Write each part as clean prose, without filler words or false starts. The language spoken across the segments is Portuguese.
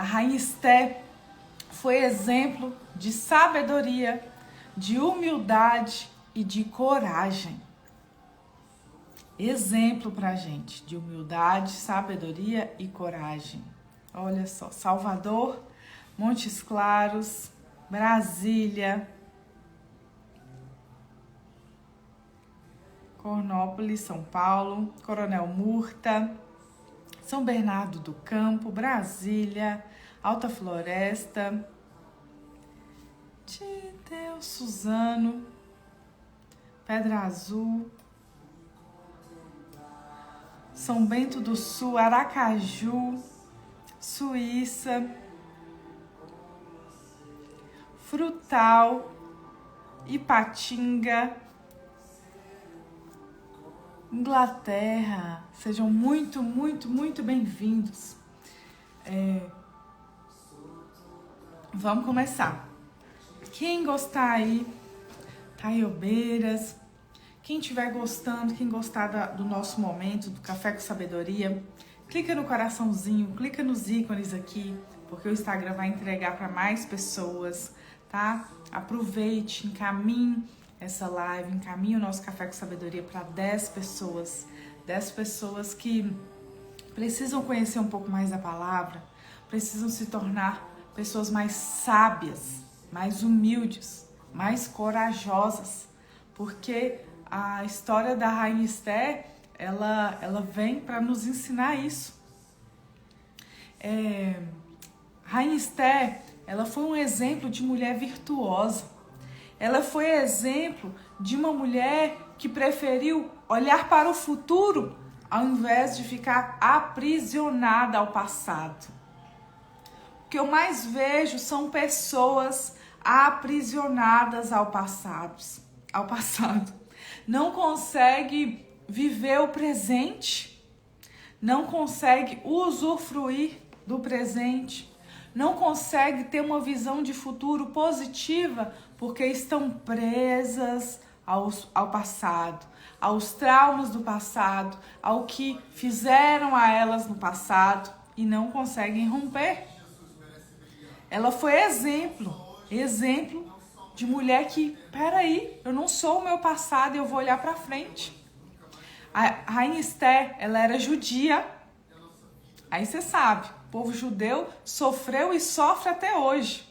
A Rainha Esté foi exemplo de sabedoria, de humildade e de coragem. Exemplo pra gente de humildade, sabedoria e coragem. Olha só, Salvador, Montes Claros, Brasília, Cornópolis, São Paulo, Coronel Murta, São Bernardo do Campo, Brasília, Alta Floresta, de Deus, Suzano, Pedra Azul, São Bento do Sul, Aracaju, Suíça, Frutal, Ipatinga, Inglaterra. Sejam muito, muito, muito bem-vindos. Vamos começar. Quem gostar aí, Taiobeiras, quem estiver gostando, quem gostar do nosso momento, do Café com Sabedoria, clica no coraçãozinho, clica nos ícones aqui, porque o Instagram vai entregar para mais pessoas, tá? Aproveite, encaminhe essa live, encaminhe o nosso Café com Sabedoria para 10 pessoas. 10 pessoas que precisam conhecer um pouco mais da palavra, precisam se tornar pessoas mais sábias, mais humildes, mais corajosas, porque a história da Rainha Esté, ela vem para nos ensinar isso. Rainha Esté, ela foi um exemplo de mulher virtuosa. Ela foi exemplo de uma mulher que preferiu olhar para o futuro ao invés de ficar aprisionada ao passado. O que eu mais vejo são pessoas aprisionadas ao passado. Não consegue viver o presente, não consegue usufruir do presente, não consegue ter uma visão de futuro positiva porque estão presas ao passado, aos traumas do passado, ao que fizeram a elas no passado e não conseguem romper. Ela foi exemplo de mulher que, peraí, eu não sou o meu passado, eu vou olhar para frente. A Rainha Esté, ela era judia. Aí você sabe, o povo judeu sofreu e sofre até hoje.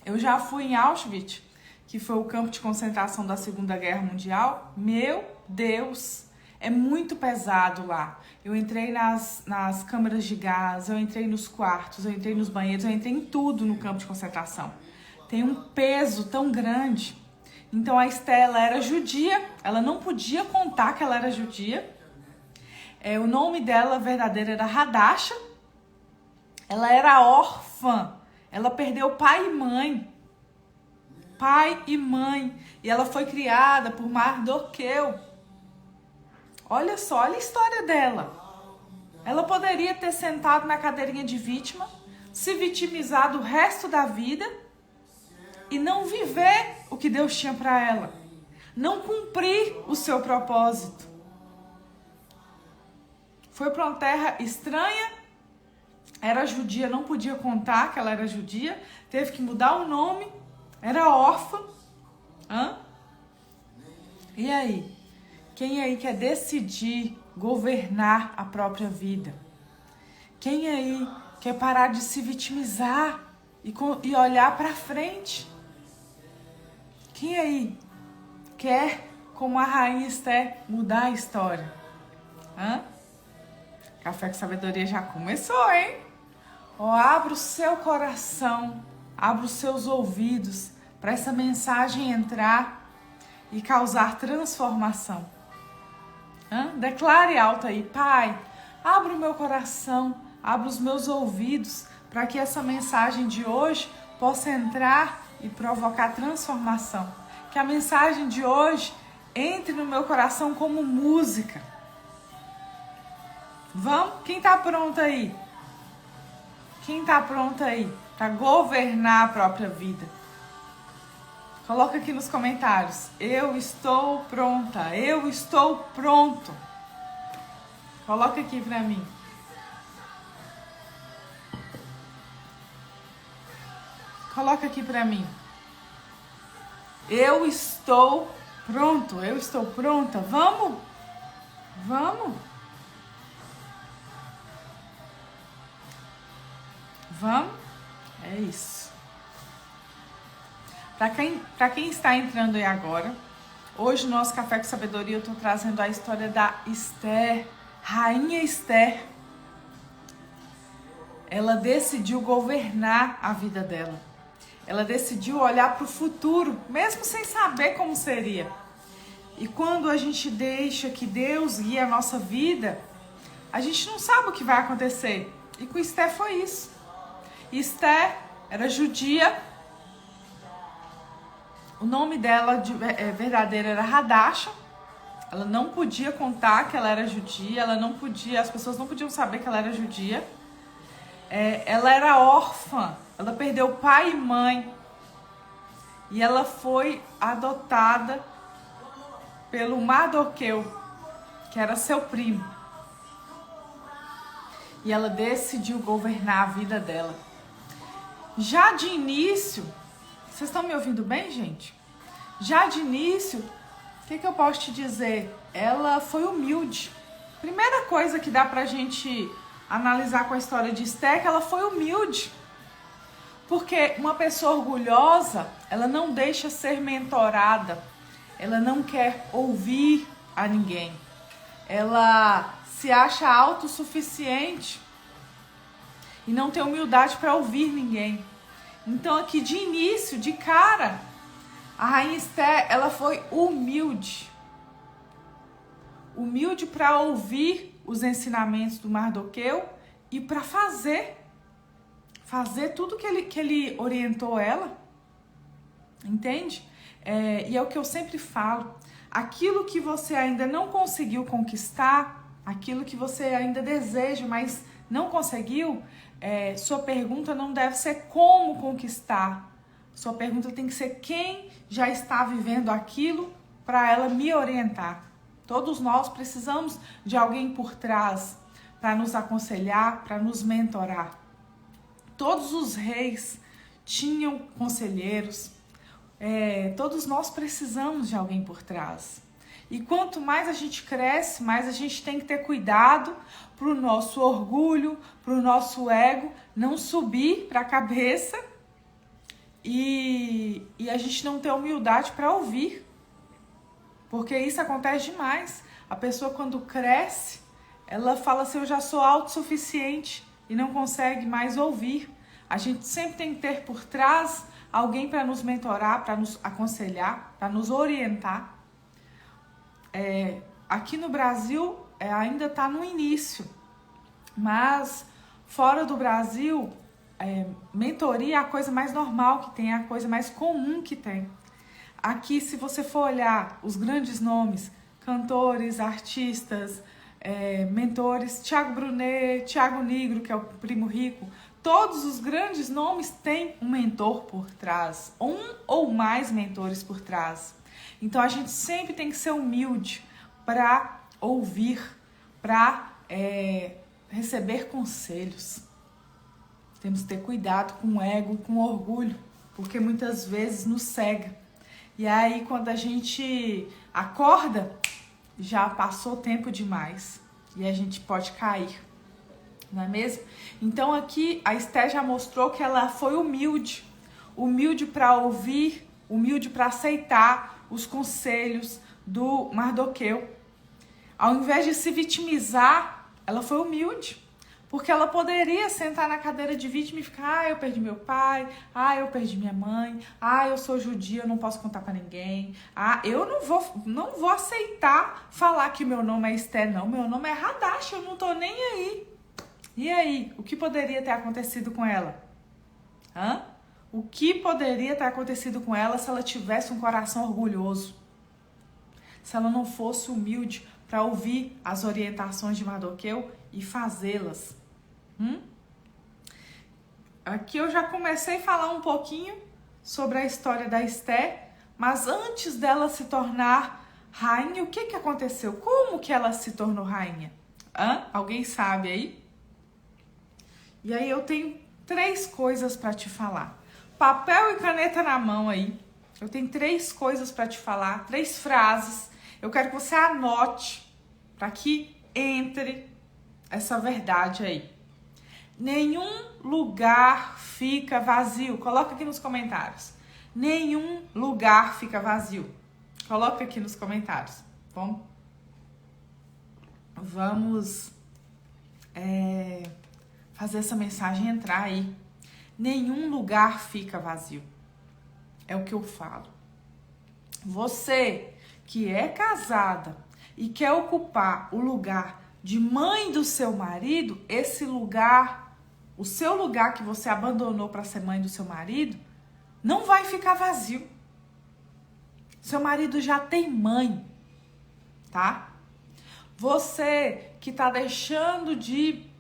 Eu já fui em Auschwitz, que foi o campo de concentração da Segunda Guerra Mundial. Meu Deus, é muito pesado lá. Eu entrei nas câmaras de gás, eu entrei nos quartos, eu entrei nos banheiros, eu entrei em tudo no campo de concentração. Tem um peso tão grande. Então a Esté, ela era judia, ela não podia contar que ela era judia. O nome dela verdadeiro era Hadasha. Ela era órfã, ela perdeu pai e mãe. E ela foi criada por Mardoqueu. Olha só, olha a história dela. Ela poderia ter sentado na cadeirinha de vítima, se vitimizado o resto da vida e não viver o que Deus tinha para ela, não cumprir o seu propósito. Foi para uma terra estranha, era judia, não podia contar que ela era judia, teve que mudar o nome, era órfã. E aí? Quem aí quer decidir governar a própria vida? Quem aí quer parar de se vitimizar e olhar para frente? Quem aí quer, como a Rainha Esté, mudar a história? Café com Sabedoria já começou, hein? Abra o seu coração, abra os seus ouvidos para essa mensagem entrar e causar transformação. Declare alto aí: Pai, abra o meu coração, abra os meus ouvidos para que essa mensagem de hoje possa entrar e provocar transformação. Que a mensagem de hoje entre no meu coração como música. Vamos? Quem tá pronto aí? Quem tá pronto aí para governar a própria vida? Coloca aqui nos comentários. Eu estou pronta. Eu estou pronto. Coloca aqui para mim. Coloca aqui pra mim. Eu estou pronto, eu estou pronta. Vamos? Vamos? Vamos? É isso. Para quem está entrando aí agora, hoje no nosso Café com Sabedoria eu estou trazendo a história da Esther, Rainha Esther. Ela decidiu governar a vida dela. Ela decidiu olhar para o futuro, mesmo sem saber como seria. E quando a gente deixa que Deus guie a nossa vida, a gente não sabe o que vai acontecer. E com Esther foi isso. Esther era judia. O nome dela verdadeiro era Hadasha. Ela não podia contar que ela era judia. As pessoas não podiam saber que ela era judia. Ela era órfã. Ela perdeu pai e mãe. E ela foi adotada pelo Mardoqueu, que era seu primo. E ela decidiu governar a vida dela. Já de início, vocês estão me ouvindo bem, gente? Já de início, o que eu posso te dizer? Ela foi humilde. Primeira coisa que dá pra gente analisar com a história de Esther é que ela foi humilde. Porque uma pessoa orgulhosa, ela não deixa ser mentorada. Ela não quer ouvir a ninguém. Ela se acha autossuficiente e não tem humildade para ouvir ninguém. Então aqui de início, de cara, a Rainha Esther, ela foi humilde. Humilde para ouvir os ensinamentos do Mardoqueu e para fazer tudo que ele orientou ela. Entende? E é o que eu sempre falo. Aquilo que você ainda não conseguiu conquistar, aquilo que você ainda deseja, mas não conseguiu, sua pergunta não deve ser como conquistar. Sua pergunta tem que ser quem já está vivendo aquilo para ela me orientar. Todos nós precisamos de alguém por trás para nos aconselhar, para nos mentorar. Todos os reis tinham conselheiros. Todos nós precisamos de alguém por trás. E quanto mais a gente cresce, mais a gente tem que ter cuidado para o nosso orgulho, para o nosso ego não subir para a cabeça e a gente não ter humildade para ouvir. Porque isso acontece demais. A pessoa quando cresce, ela fala assim, eu já sou autossuficiente e não consegue mais ouvir. A gente sempre tem que ter por trás alguém para nos mentorar, para nos aconselhar, para nos orientar. Aqui no Brasil ainda está no início, mas fora do Brasil, mentoria é a coisa mais normal que tem, é a coisa mais comum que tem. Aqui, se você for olhar os grandes nomes, cantores, artistas, mentores, Thiago Brunet, Thiago Nigro, que é o primo rico, todos os grandes nomes têm um mentor por trás, um ou mais mentores por trás. Então a gente sempre tem que ser humilde para ouvir, para receber conselhos. Temos que ter cuidado com o ego, com o orgulho, porque muitas vezes nos cega. E aí quando a gente acorda, já passou tempo demais e a gente pode cair. Não é mesmo? Então aqui a Esther já mostrou que ela foi humilde. Humilde para ouvir, humilde para aceitar os conselhos do Mardoqueu. Ao invés de se vitimizar, ela foi humilde. Porque ela poderia sentar na cadeira de vítima e ficar, eu perdi meu pai, eu perdi minha mãe, eu sou judia, eu não posso contar para ninguém, eu não vou aceitar falar que meu nome é Esther, não, meu nome é Hadasha, eu não tô nem aí. E aí, o que poderia ter acontecido com ela? O que poderia ter acontecido com ela se ela tivesse um coração orgulhoso? Se ela não fosse humilde para ouvir as orientações de Mardoqueu e fazê-las? Aqui eu já comecei a falar um pouquinho sobre a história da Esther, mas antes dela se tornar rainha, o que aconteceu? Como que ela se tornou rainha? Alguém sabe aí? E aí eu tenho 3 coisas para te falar. papel e caneta na mão aí. Eu tenho 3 coisas para te falar, 3 frases. Eu quero que você anote para que entre essa verdade aí. Nenhum lugar fica vazio. Coloca aqui nos comentários. Nenhum lugar fica vazio. Coloca aqui nos comentários. Vamos fazer essa mensagem entrar aí. Nenhum lugar fica vazio. É o que eu falo. Você que é casada e quer ocupar o lugar de mãe do seu marido, esse lugar, o seu lugar que você abandonou para ser mãe do seu marido, não vai ficar vazio. Seu marido já tem mãe, tá? Você que está deixando de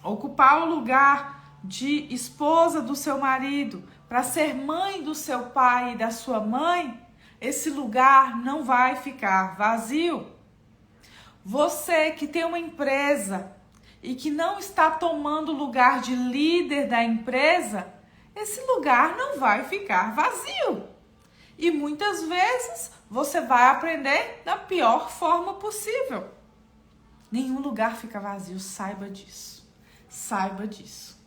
ocupar o lugar de esposa do seu marido para ser mãe do seu pai e da sua mãe, esse lugar não vai ficar vazio. Você que tem uma empresa e que não está tomando o lugar de líder da empresa, esse lugar não vai ficar vazio. E muitas vezes você vai aprender da pior forma possível. Nenhum lugar fica vazio, saiba disso. Saiba disso.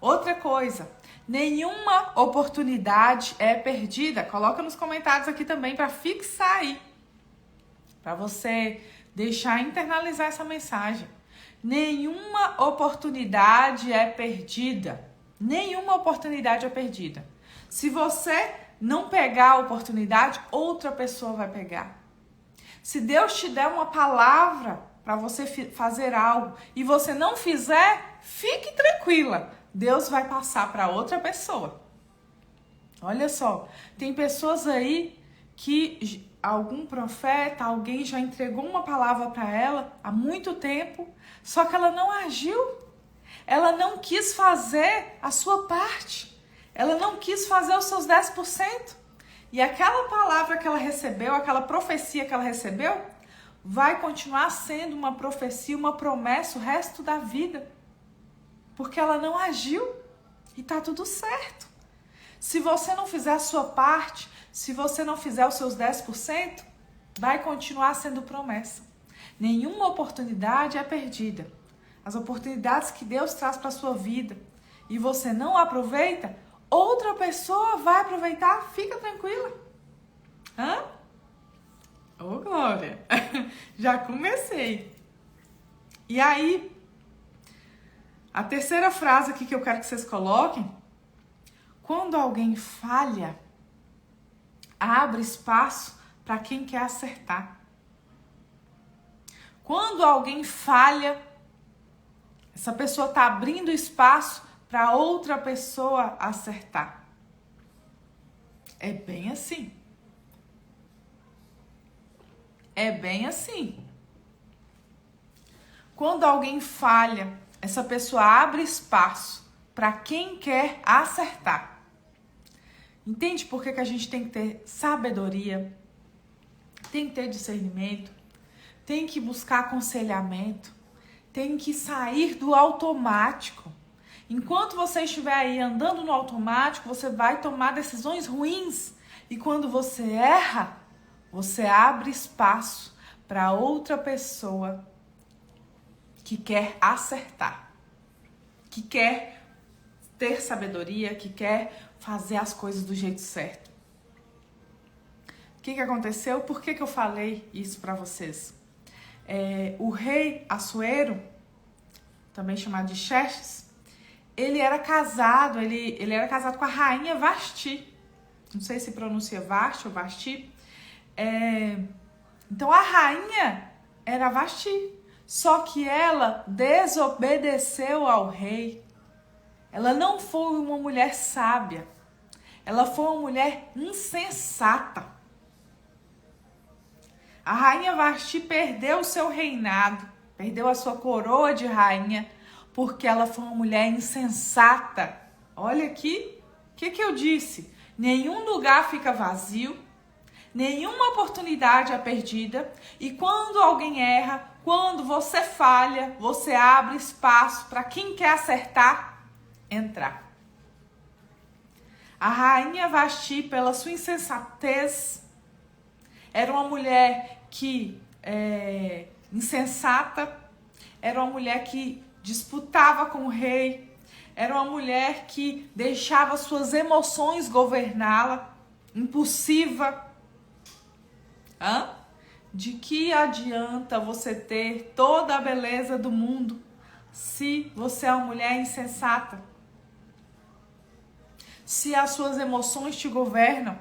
Outra coisa, nenhuma oportunidade é perdida. Coloca nos comentários aqui também para fixar aí. Para você deixar internalizar essa mensagem. Nenhuma oportunidade é perdida. Nenhuma oportunidade é perdida. Se você não pegar a oportunidade, outra pessoa vai pegar. Se Deus te der uma palavra para você fazer algo e você não fizer, fique tranquila. Deus vai passar para outra pessoa. Olha só, tem pessoas aí que algum profeta, alguém já entregou uma palavra para ela há muito tempo, só que ela não agiu. Ela não quis fazer a sua parte. Ela não quis fazer os seus 10%. E aquela palavra que ela recebeu, aquela profecia que ela recebeu, vai continuar sendo uma profecia, uma promessa o resto da vida. Porque ela não agiu e tá tudo certo. Se você não fizer a sua parte, se você não fizer os seus 10%, vai continuar sendo promessa. Nenhuma oportunidade é perdida. As oportunidades que Deus traz para a sua vida e você não aproveita, outra pessoa vai aproveitar, fica tranquila. Ô, Glória, já comecei. E aí, a terceira frase aqui que eu quero que vocês coloquem: quando alguém falha, abre espaço para quem quer acertar. Quando alguém falha, essa pessoa está abrindo espaço para outra pessoa acertar. É bem assim. É bem assim. Quando alguém falha, essa pessoa abre espaço para quem quer acertar. Entende por que a gente tem que ter sabedoria? Tem que ter discernimento? Tem que buscar aconselhamento? Tem que sair do automático. Enquanto você estiver aí andando no automático, você vai tomar decisões ruins. E quando você erra, você abre espaço para outra pessoa que quer acertar, que quer ter sabedoria, que quer fazer as coisas do jeito certo. O que aconteceu? Por que eu falei isso para vocês? O rei Assuero, também chamado de Xerxes, ele era casado com a rainha Vasti. Não sei se pronuncia Vasti ou Vasti. Então a rainha era Vasti, só que ela desobedeceu ao rei. Ela não foi uma mulher sábia, ela foi uma mulher insensata. A rainha Vasti perdeu o seu reinado, perdeu a sua coroa de rainha, porque ela foi uma mulher insensata. Olha aqui, o que eu disse? Nenhum lugar fica vazio, nenhuma oportunidade é perdida, e quando alguém erra, quando você falha, você abre espaço para quem quer acertar entrar. A rainha Vasti, pela sua insensatez, era uma mulher que insensata, era uma mulher que disputava com o rei, era uma mulher que deixava suas emoções governá-la, impulsiva. De que adianta você ter toda a beleza do mundo se você é uma mulher insensata? Se as suas emoções te governam?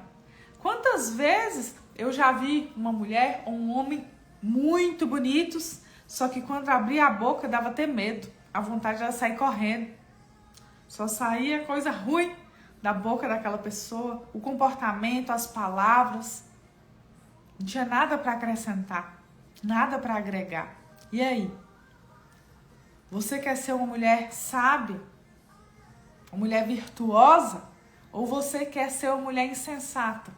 Quantas vezes eu já vi uma mulher ou um homem muito bonitos, só que quando abria a boca dava até medo, a vontade era sair correndo. Só saía coisa ruim da boca daquela pessoa, o comportamento, as palavras. Não tinha nada para acrescentar, nada para agregar. E aí? Você quer ser uma mulher sábia? Uma mulher virtuosa? Ou você quer ser uma mulher insensata?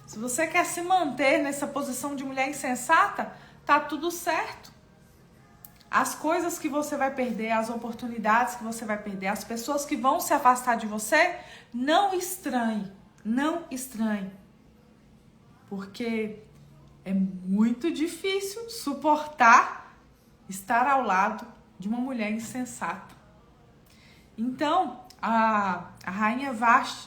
Se você quer se manter nessa posição de mulher insensata, tá tudo certo. As coisas que você vai perder, as oportunidades que você vai perder, as pessoas que vão se afastar de você, não estranhe, não estranhe. Porque é muito difícil suportar estar ao lado de uma mulher insensata. Então, a rainha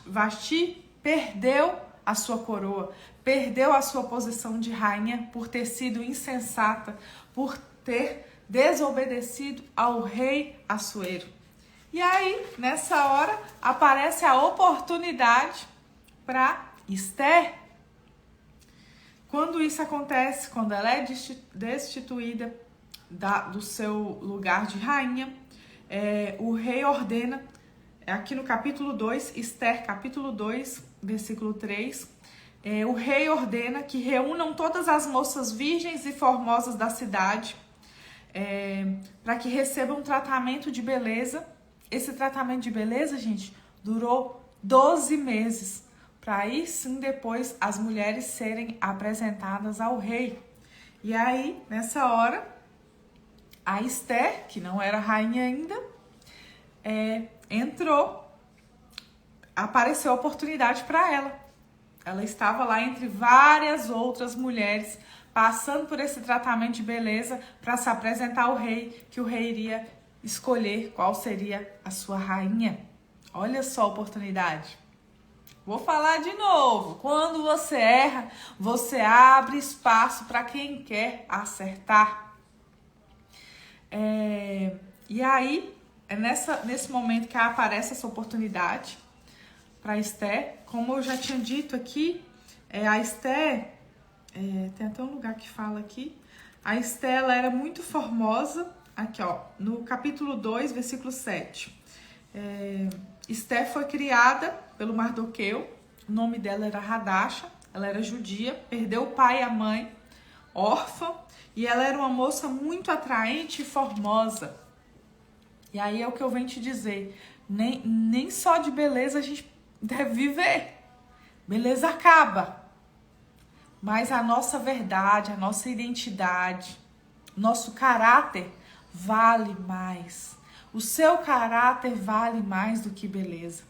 Vasti perdeu a sua coroa, perdeu a sua posição de rainha por ter sido insensata, por ter desobedecido ao rei Assuero. E aí, nessa hora, aparece a oportunidade para Esther. Quando isso acontece, quando ela é destituída do seu lugar de rainha, o rei ordena, aqui no capítulo 2, Esther, capítulo 2, versículo 3, o rei ordena que reúnam todas as moças virgens e formosas da cidade, para que recebam um tratamento de beleza. Esse tratamento de beleza, gente, durou 12 meses, para aí sim depois as mulheres serem apresentadas ao rei. E aí, nessa hora, a Esther, que não era rainha ainda, apareceu a oportunidade para ela. Ela estava lá entre várias outras mulheres, passando por esse tratamento de beleza para se apresentar ao rei, que o rei iria escolher qual seria a sua rainha. Olha só a oportunidade. Vou falar de novo. Quando você erra, você abre espaço para quem quer acertar. E aí, é nesse momento que aparece essa oportunidade para Esther. Como eu já tinha dito aqui, a Esther, tem até um lugar que fala aqui, a Esther, ela era muito formosa, aqui ó, no capítulo 2, versículo 7. Esther foi criada pelo Mardoqueu, o nome dela era Hadasha, ela era judia, perdeu o pai e a mãe, órfã, e ela era uma moça muito atraente e formosa. E aí é o que eu venho te dizer, nem só de beleza a gente deve viver. Beleza acaba, mas a nossa verdade, a nossa identidade, nosso caráter vale mais. O seu caráter vale mais do que beleza.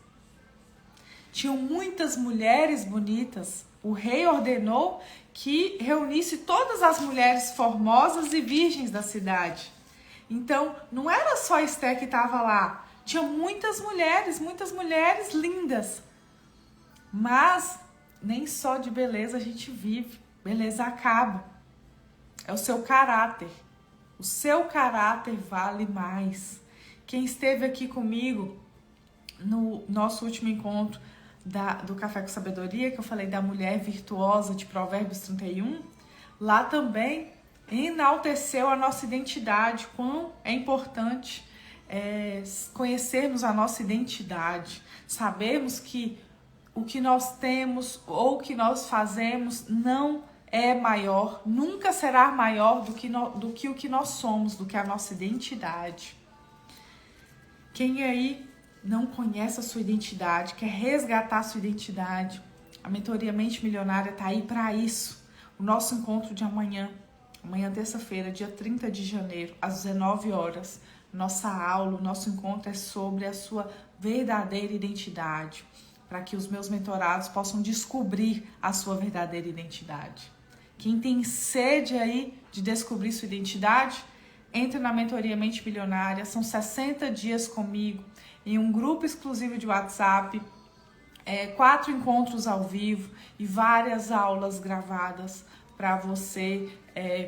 Tinham muitas mulheres bonitas. O rei ordenou que reunisse todas as mulheres formosas e virgens da cidade. Então, não era só Esther que estava lá. Tinha muitas mulheres lindas. Mas nem só de beleza a gente vive. Beleza acaba. É o seu caráter. O seu caráter vale mais. Quem esteve aqui comigo no nosso último encontro do Café com Sabedoria, que eu falei da mulher virtuosa de Provérbios 31, lá também enalteceu a nossa identidade, quão é importante conhecermos a nossa identidade, sabermos que o que nós temos ou o que nós fazemos não é maior, nunca será maior do que o que nós somos, do que a nossa identidade. Quem aí não conhece a sua identidade, quer resgatar a sua identidade, a mentoria Mente Milionária está aí para isso. O nosso encontro de amanhã, terça-feira, dia 30 de janeiro, às 19 horas, nossa aula, o nosso encontro é sobre a sua verdadeira identidade. para que os meus mentorados possam descobrir a sua verdadeira identidade. Quem tem sede aí de descobrir sua identidade, entre na mentoria Mente Milionária. São 60 dias comigo, em um grupo exclusivo de WhatsApp, 4 encontros ao vivo e várias aulas gravadas para você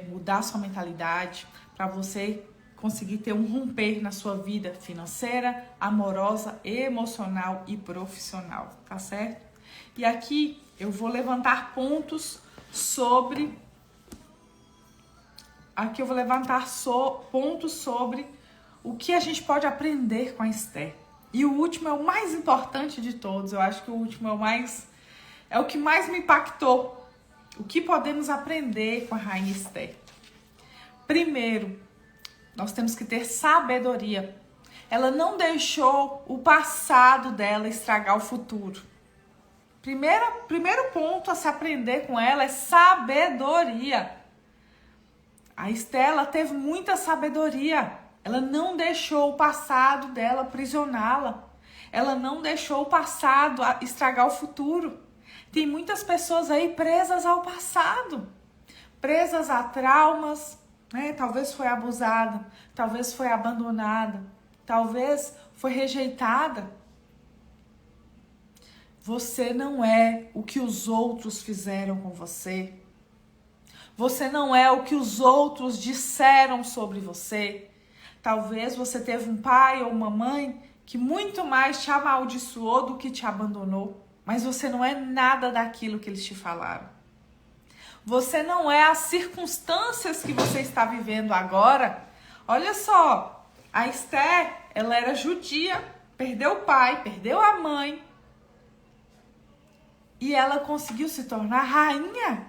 mudar sua mentalidade, para você conseguir ter um romper na sua vida financeira, amorosa, emocional e profissional, tá certo? E aqui eu vou levantar pontos sobre... pontos sobre o que a gente pode aprender com a Esther. E o último é o mais importante de todos. Eu acho que o último é o que mais me impactou. O que podemos aprender com a Rainha Esther? Primeiro, nós temos que ter sabedoria. Ela não deixou o passado dela estragar o futuro. Primeiro ponto a se aprender com ela é sabedoria. A Esther teve muita sabedoria. Ela não deixou o passado dela aprisioná-la. Ela não deixou o passado estragar o futuro. Tem muitas pessoas aí presas ao passado, presas a traumas, né? Talvez foi abusada, talvez foi abandonada, talvez foi rejeitada. Você não é o que os outros fizeram com você. Você não é o que os outros disseram sobre você. Talvez você teve um pai ou uma mãe que muito mais te amaldiçoou do que te abandonou. Mas você não é nada daquilo que eles te falaram. Você não é as circunstâncias que você está vivendo agora. Olha só, a Esther, ela era judia, perdeu o pai, perdeu a mãe. E ela conseguiu se tornar rainha.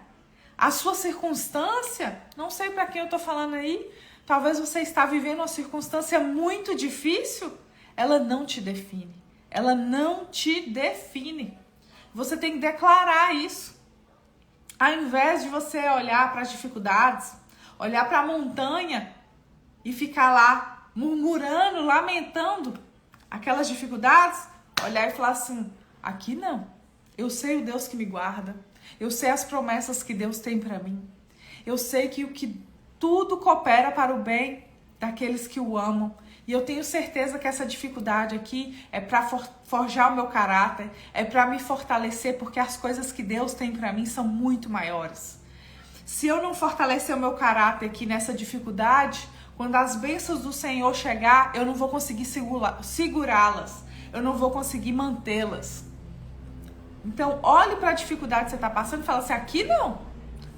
A sua circunstância, não sei para quem eu tô falando aí, talvez você está vivendo uma circunstância muito difícil, ela não te define. Ela não te define. Você tem que declarar isso. Ao invés de você olhar para as dificuldades, olhar para a montanha e ficar lá murmurando, lamentando aquelas dificuldades, olhar e falar assim, aqui não. Eu sei o Deus que me guarda. Eu sei as promessas que Deus tem para mim. Eu sei que tudo coopera para o bem daqueles que o amam. E eu tenho certeza que essa dificuldade aqui é para forjar o meu caráter, é para me fortalecer, porque as coisas que Deus tem para mim são muito maiores. Se eu não fortalecer o meu caráter aqui nessa dificuldade, quando as bênçãos do Senhor chegar, eu não vou conseguir segurá-las. Eu não vou conseguir mantê-las. Então, olhe para a dificuldade que você está passando e fala assim, aqui não.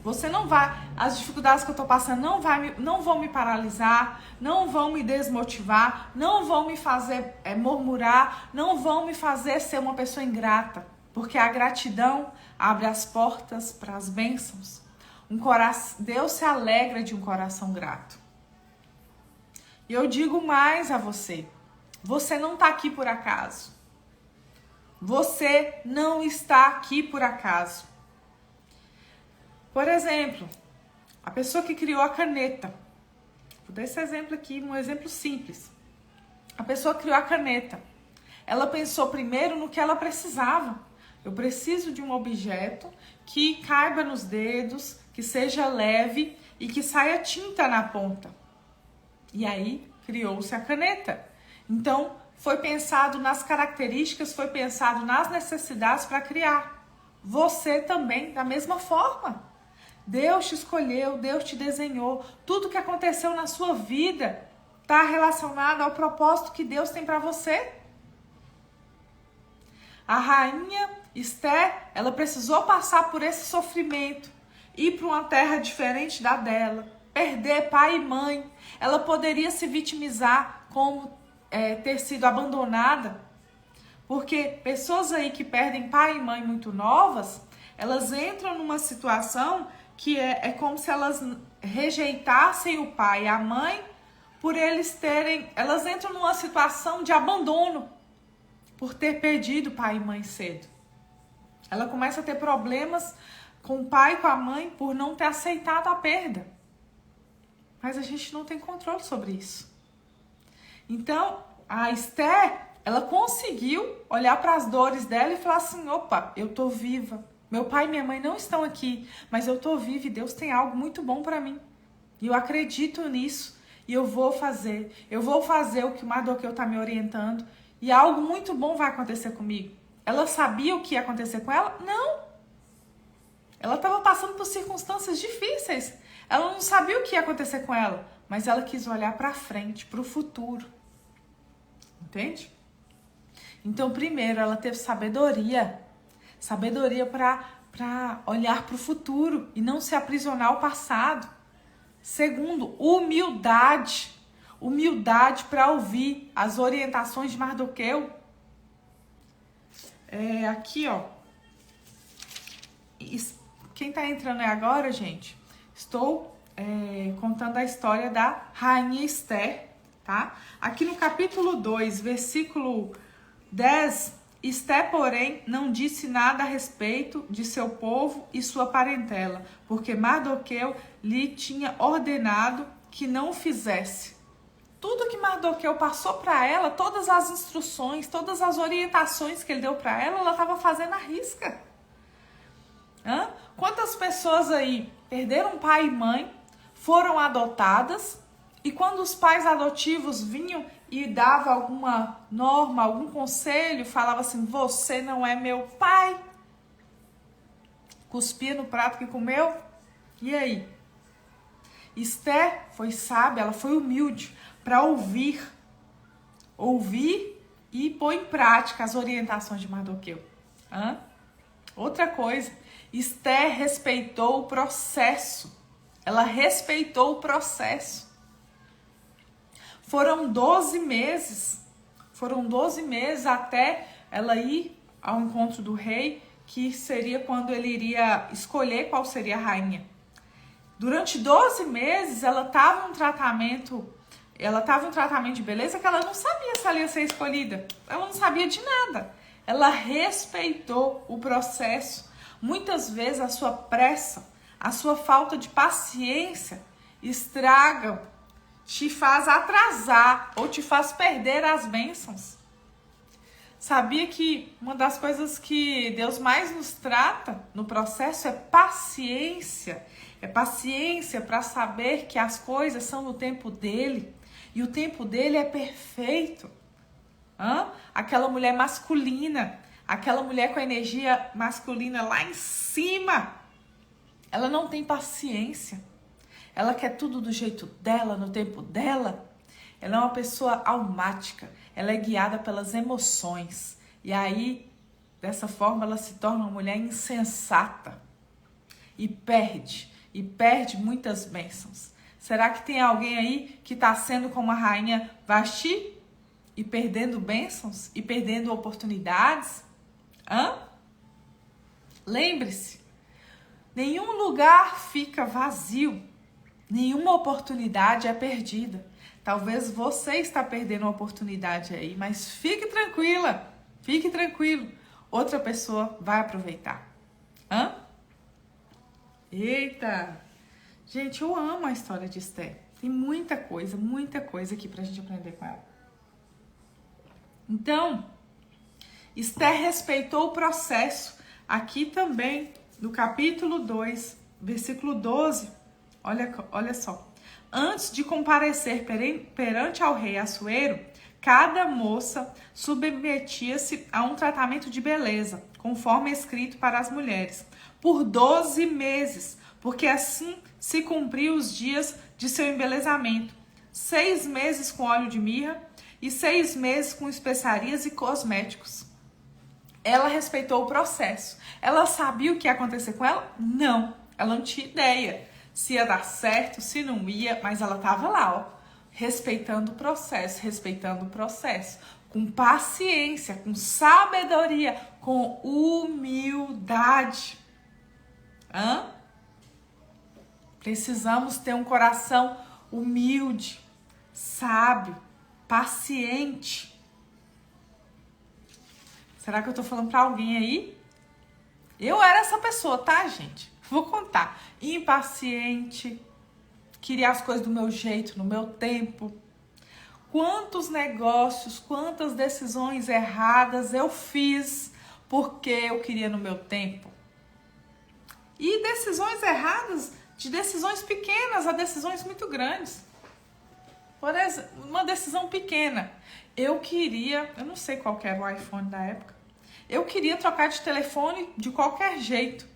Você não vai, as dificuldades que eu estou passando não vão me paralisar, não vão me desmotivar, não vão me fazer murmurar, não vão me fazer ser uma pessoa ingrata. Porque a gratidão abre as portas para as bênçãos. Deus se alegra de um coração grato. E eu digo mais a você, você não está aqui por acaso. Você não está aqui por acaso. Por exemplo, a pessoa que criou a caneta. Vou dar esse exemplo aqui, um exemplo simples. A pessoa criou a caneta. Ela pensou primeiro no que ela precisava. Eu preciso de um objeto que caiba nos dedos, que seja leve e que saia tinta na ponta. E aí criou-se a caneta. Então, foi pensado nas características, foi pensado nas necessidades para criar. Você também, da mesma forma. Deus te escolheu, Deus te desenhou. Tudo que aconteceu na sua vida está relacionado ao propósito que Deus tem para você. A rainha Esther, ela precisou passar por esse sofrimento, ir para uma terra diferente da dela, perder pai e mãe. Ela poderia se vitimizar como ter sido abandonada, porque pessoas aí que perdem pai e mãe muito novas, elas entram numa situação que é como se elas rejeitassem o pai e a mãe por elas entram numa situação de abandono por ter perdido pai e mãe cedo. Ela começa a ter problemas com o pai e com a mãe por não ter aceitado a perda. Mas a gente não tem controle sobre isso. Então, a Esther, ela conseguiu olhar para as dores dela e falar assim, opa, eu tô viva. Meu pai e minha mãe não estão aqui, mas eu tô viva e Deus tem algo muito bom para mim. E eu acredito nisso e eu vou fazer. Eu vou fazer o que o Mardoqueu tá me orientando e algo muito bom vai acontecer comigo. Ela sabia o que ia acontecer com ela? Não. Ela estava passando por circunstâncias difíceis. Ela não sabia o que ia acontecer com ela, mas ela quis olhar para frente, para o futuro. Entende? Então, primeiro, ela teve sabedoria. Sabedoria para olhar para o futuro e não se aprisionar ao passado. Segundo, humildade. Humildade para ouvir as orientações de Mardoqueu. Aqui, ó. Quem tá entrando agora, gente, estou contando a história da rainha Esther, tá? Aqui no capítulo 2, versículo 10, Esther, porém, não disse nada a respeito de seu povo e sua parentela, porque Mardoqueu lhe tinha ordenado que não o fizesse. Tudo que Mardoqueu passou para ela, todas as instruções, todas as orientações que ele deu para ela estava fazendo à risca. Quantas pessoas aí perderam pai e mãe, foram adotadas, e quando os pais adotivos vinham e davam alguma norma, algum conselho, falava assim, você não é meu pai, cuspia no prato que comeu, e aí? Esther foi sábia, ela foi humilde para ouvir e pôr em prática as orientações de Mardoqueu. Outra coisa, Esther respeitou o processo. Ela respeitou o processo. Foram 12 meses até ela ir ao encontro do rei, que seria quando ele iria escolher qual seria a rainha. Durante 12 meses ela estava em um tratamento de beleza que ela não sabia se ela ia ser escolhida. Ela não sabia de nada. Ela respeitou o processo. Muitas vezes a sua pressa, a sua falta de paciência estragam, te faz atrasar ou te faz perder as bênçãos. Sabia que uma das coisas que Deus mais nos trata no processo é paciência. É paciência para saber que as coisas são no tempo dele. E o tempo dele é perfeito. Aquela mulher masculina, aquela mulher com a energia masculina lá em cima, ela não tem paciência. Ela quer tudo do jeito dela, no tempo dela. Ela é uma pessoa almática. Ela é guiada pelas emoções. E aí, dessa forma, ela se torna uma mulher insensata. E perde muitas bênçãos. Será que tem alguém aí que está sendo como a rainha Vasti? E perdendo bênçãos? E perdendo oportunidades? Lembre-se, nenhum lugar fica vazio. Nenhuma oportunidade é perdida. Talvez você está perdendo uma oportunidade aí, mas fique tranquila, fique tranquilo. Outra pessoa vai aproveitar. Eita! Gente, eu amo a história de Esther. Tem muita coisa aqui pra gente aprender com ela. Então, Esther respeitou o processo. Aqui também, no capítulo 2, versículo 12, olha só. Antes de comparecer perante ao rei Assuero, cada moça submetia-se a um tratamento de beleza, conforme escrito para as mulheres, por 12 meses, porque assim se cumpriam os dias de seu embelezamento. 6 meses com óleo de mirra e 6 meses com especiarias e cosméticos. Ela respeitou o processo. Ela sabia o que ia acontecer com ela? Não, ela não tinha ideia se ia dar certo, se não ia, mas ela estava lá, respeitando o processo, com paciência, com sabedoria, com humildade. Precisamos ter um coração humilde, sábio, paciente. Será que eu tô falando pra alguém aí? Eu era essa pessoa, tá, gente? Vou contar. Impaciente, queria as coisas do meu jeito, no meu tempo. quantos negócios, quantas decisões erradas eu fiz porque eu queria no meu tempo. E decisões erradas, de decisões pequenas a decisões muito grandes. Por exemplo, uma decisão pequena. Eu não sei qual que era o iPhone da época. Eu queria trocar de telefone de qualquer jeito.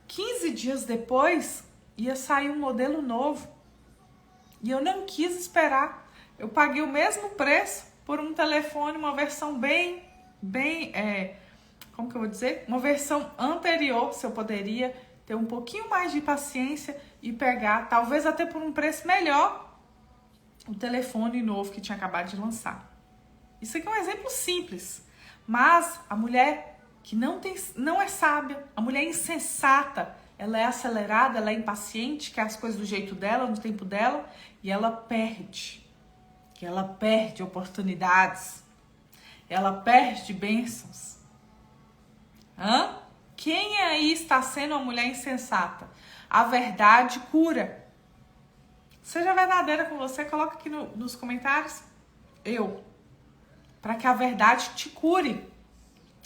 15 dias depois, ia sair um modelo novo. E eu não quis esperar. Eu paguei o mesmo preço por um telefone, uma versão como que eu vou dizer? Uma versão anterior, se eu poderia ter um pouquinho mais de paciência e pegar, talvez até por um preço melhor, o telefone novo que tinha acabado de lançar. Isso aqui é um exemplo simples, mas a mulher que não é sábia, a mulher insensata, ela é acelerada, ela é impaciente, quer as coisas do jeito dela, no tempo dela, e ela perde oportunidades, ela perde bênçãos. Quem aí está sendo uma mulher insensata? A verdade cura. Seja verdadeira com você, coloca aqui nos comentários. Para que a verdade te cure.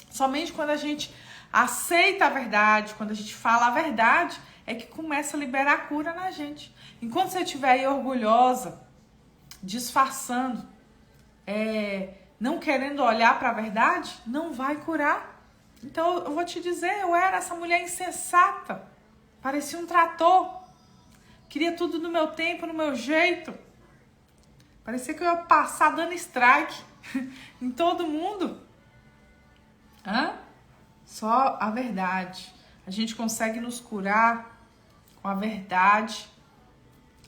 Somente quando a gente aceita a verdade, quando a gente fala a verdade, é que começa a liberar a cura na gente. Enquanto você estiver aí orgulhosa, disfarçando, não querendo olhar para a verdade, não vai curar. Então eu vou te dizer, eu era essa mulher insensata, parecia um trator, queria tudo no meu tempo, no meu jeito, parecia que eu ia passar dando strike em todo mundo. Só a verdade, a gente consegue nos curar com a verdade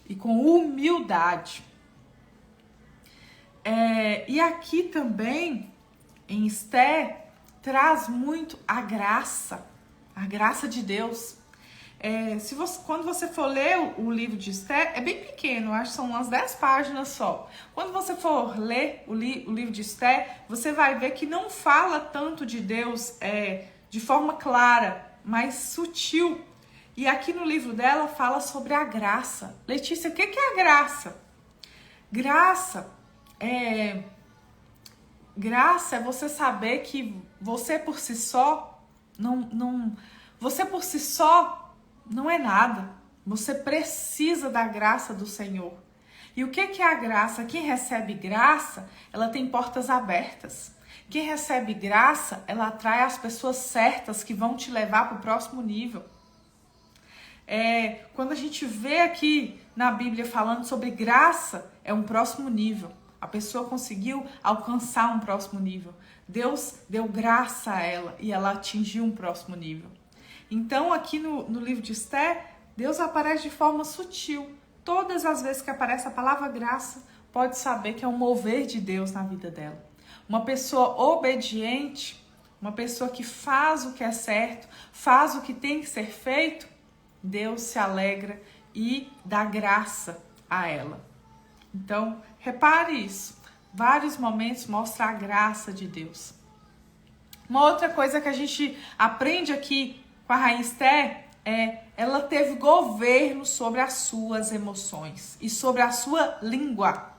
e com humildade. E aqui também, em Esther, traz muito a graça de Deus. Quando você for ler o livro de Esther, é bem pequeno, acho que são umas 10 páginas só. Quando você for ler o livro de Esther, você vai ver que não fala tanto de Deus de forma clara, mas sutil. E aqui no livro dela fala sobre a graça. Letícia, o que é a graça? Graça é você saber que você por si só não é nada. Você precisa da graça do Senhor. E o que é a graça? Quem recebe graça, ela tem portas abertas. Quem recebe graça, ela atrai as pessoas certas que vão te levar para o próximo nível. Quando a gente vê aqui na Bíblia falando sobre graça, é um próximo nível. A pessoa conseguiu alcançar um próximo nível. Deus deu graça a ela e ela atingiu um próximo nível. Então, aqui no livro de Esther, Deus aparece de forma sutil. Todas as vezes que aparece a palavra graça, pode saber que é um mover de Deus na vida dela. Uma pessoa obediente, uma pessoa que faz o que é certo, faz o que tem que ser feito, Deus se alegra e dá graça a ela. Então, repare isso. Vários momentos mostra a graça de Deus. Uma outra coisa que a gente aprende aqui com a rainha Esther ela teve governo sobre as suas emoções e sobre a sua língua.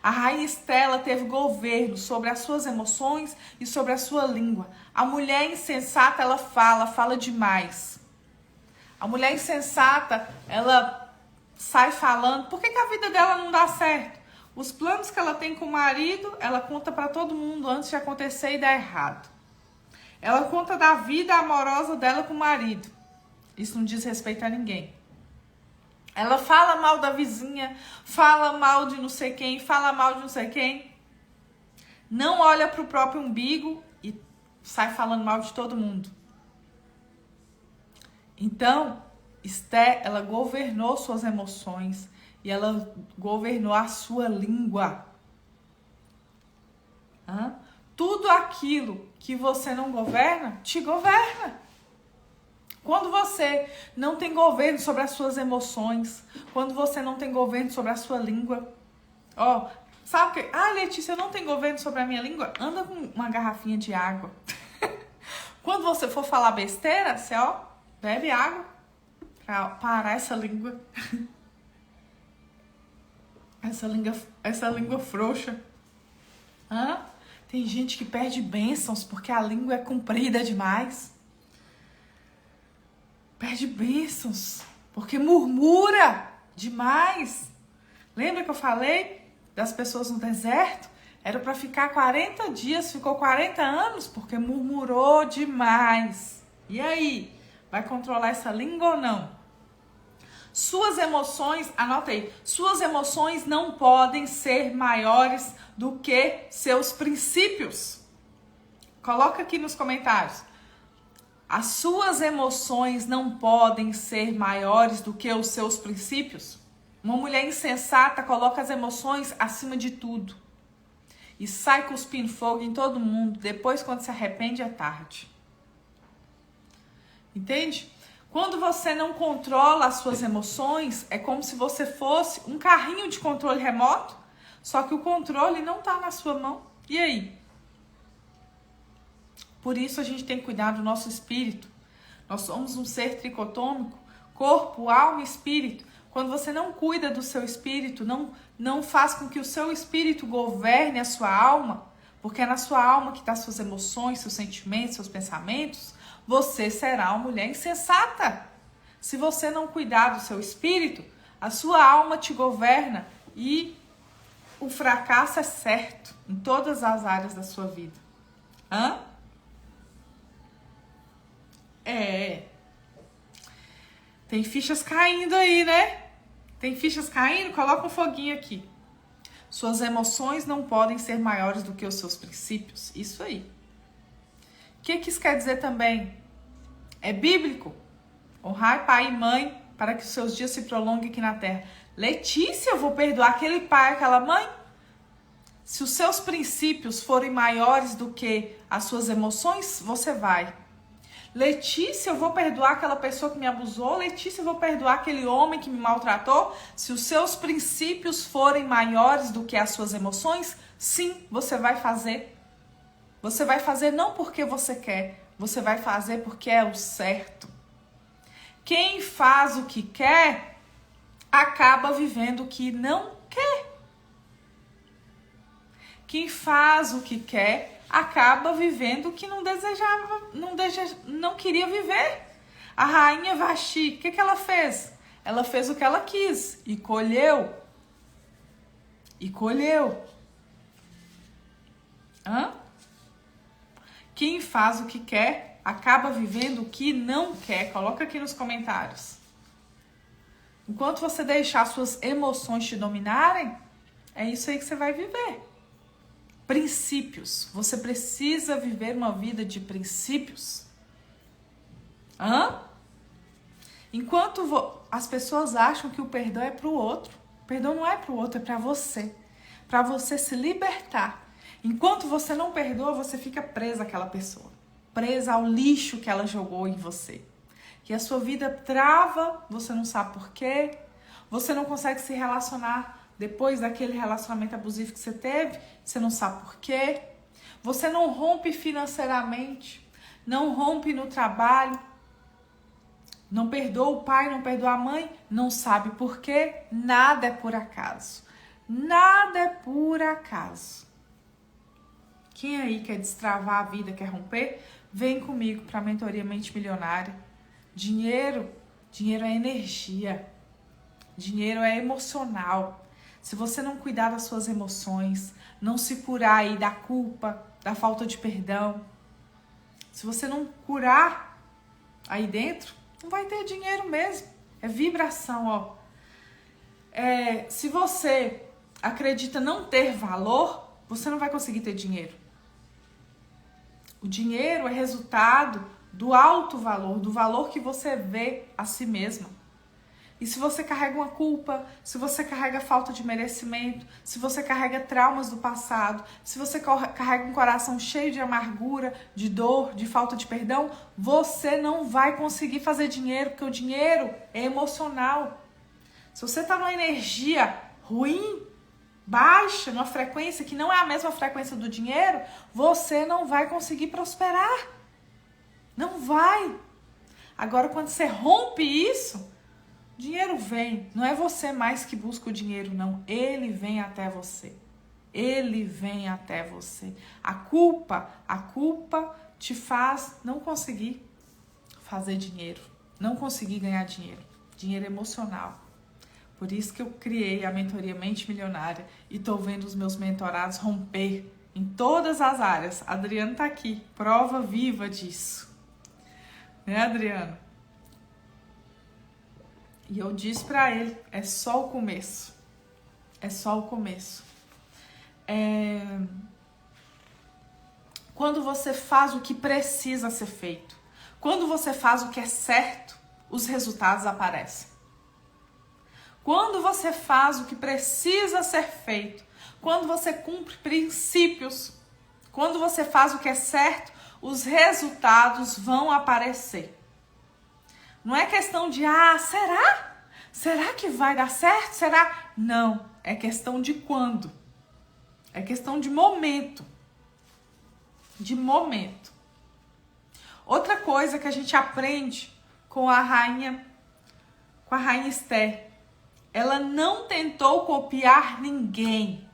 A rainha Esther, ela teve governo sobre as suas emoções e sobre a sua língua. A mulher insensata, ela fala demais. A mulher insensata, ela sai falando. Por que a vida dela não dá certo? Os planos que ela tem com o marido, ela conta para todo mundo antes de acontecer e dar errado. Ela conta da vida amorosa dela com o marido. Isso não diz respeito a ninguém. Ela fala mal da vizinha, fala mal de não sei quem, fala mal de não sei quem. Não olha para o próprio umbigo e sai falando mal de todo mundo. Então, Esther, ela governou suas emoções e ela governou a sua língua. Tudo aquilo que você não governa, te governa. Quando você não tem governo sobre as suas emoções, quando você não tem governo sobre a sua língua, sabe o que? Letícia, eu não tenho governo sobre a minha língua? Anda com uma garrafinha de água. Quando você for falar besteira, você, bebe água pra parar essa língua. Essa língua frouxa. Hã? Tem gente que perde bênçãos porque a língua é comprida demais. Perde bênçãos porque murmura demais. Lembra que eu falei das pessoas no deserto? Era para ficar 40 dias, ficou 40 anos porque murmurou demais. E aí? Vai controlar essa língua ou não? Suas emoções, anota aí, suas emoções não podem ser maiores do que seus princípios. Coloca aqui nos comentários. As suas emoções não podem ser maiores do que os seus princípios? Uma mulher insensata coloca as emoções acima de tudo. E sai cuspindo fogo em todo mundo. Depois, quando se arrepende, é tarde. Entende? Quando você não controla as suas emoções, é como se você fosse um carrinho de controle remoto, só que o controle não está na sua mão. E aí? Por isso a gente tem que cuidar do nosso espírito. Nós somos um ser tricotômico, corpo, alma e espírito. Quando você não cuida do seu espírito, não faz com que o seu espírito governe a sua alma, porque é na sua alma que estão suas emoções, seus sentimentos, seus pensamentos, você será uma mulher insensata. Se você não cuidar do seu espírito, a sua alma te governa e o fracasso é certo em todas as áreas da sua vida. Hã? Tem fichas caindo aí, né? Tem fichas caindo? Coloca um foguinho aqui. Suas emoções não podem ser maiores do que os seus princípios. Isso aí. O que isso quer dizer também? É bíblico. Honrar pai e mãe para que os seus dias se prolonguem aqui na terra. Letícia, eu vou perdoar aquele pai, aquela mãe? Se os seus princípios forem maiores do que as suas emoções, você vai. Letícia, eu vou perdoar aquela pessoa que me abusou. Letícia, eu vou perdoar aquele homem que me maltratou. Se os seus princípios forem maiores do que as suas emoções, sim, você vai fazer. Você vai fazer não porque você quer, você vai fazer porque é o certo. Quem faz o que quer, acaba vivendo o que não quer. Quem faz o que quer, acaba vivendo o que não desejava, não queria viver. A rainha Vasti, o que ela fez? Ela fez o que ela quis e colheu. Hã? Quem faz o que quer, acaba vivendo o que não quer. Coloca aqui nos comentários. Enquanto você deixar suas emoções te dominarem, é isso aí que você vai viver. Princípios. Você precisa viver uma vida de princípios. Enquanto as pessoas acham que o perdão é para o outro. O perdão não é para o outro, é para você. Para você se libertar. Enquanto você não perdoa, você fica presa àquela pessoa. Presa ao lixo que ela jogou em você. Que a sua vida trava, você não sabe por quê. Você não consegue se relacionar depois daquele relacionamento abusivo que você teve, você não sabe por quê. Você não rompe financeiramente, não rompe no trabalho, não perdoa o pai, não perdoa a mãe, não sabe por quê. Nada é por acaso. Nada é por acaso. Quem aí quer destravar a vida, quer romper? Vem comigo para a mentoria Mente Milionária. Dinheiro é energia. Dinheiro é emocional. Se você não cuidar das suas emoções, não se curar aí da culpa, da falta de perdão, se você não curar aí dentro, não vai ter dinheiro mesmo. É vibração, ó. Se você acredita não ter valor, você não vai conseguir ter dinheiro. O dinheiro é resultado do alto valor, do valor que você vê a si mesma. E se você carrega uma culpa, se você carrega falta de merecimento, se você carrega traumas do passado, se você carrega um coração cheio de amargura, de dor, de falta de perdão, você não vai conseguir fazer dinheiro, porque o dinheiro é emocional. Se você está numa energia ruim, baixa, numa frequência que não é a mesma frequência do dinheiro, você não vai conseguir prosperar. Não vai. Agora, quando você rompe isso, Dinheiro vem, não é você mais que busca o dinheiro, não. Ele vem até você. Ele vem até você. A culpa te faz não conseguir fazer dinheiro, não conseguir ganhar dinheiro, dinheiro emocional. Por isso que eu criei a mentoria Mente Milionária e tô vendo os meus mentorados romper em todas as áreas. Adriano tá aqui, prova viva disso. Né, Adriano? E eu disse pra ele, é só o começo. É só o começo. Quando você faz o que precisa ser feito, quando você faz o que é certo, os resultados aparecem. Quando você faz o que precisa ser feito, quando você cumpre princípios, quando você faz o que é certo, os resultados vão aparecer. Não é questão de, será? Será que vai dar certo? Será? Não, é questão de quando. É questão de momento. De momento. Outra coisa que a gente aprende com a rainha Esther, ela não tentou copiar ninguém.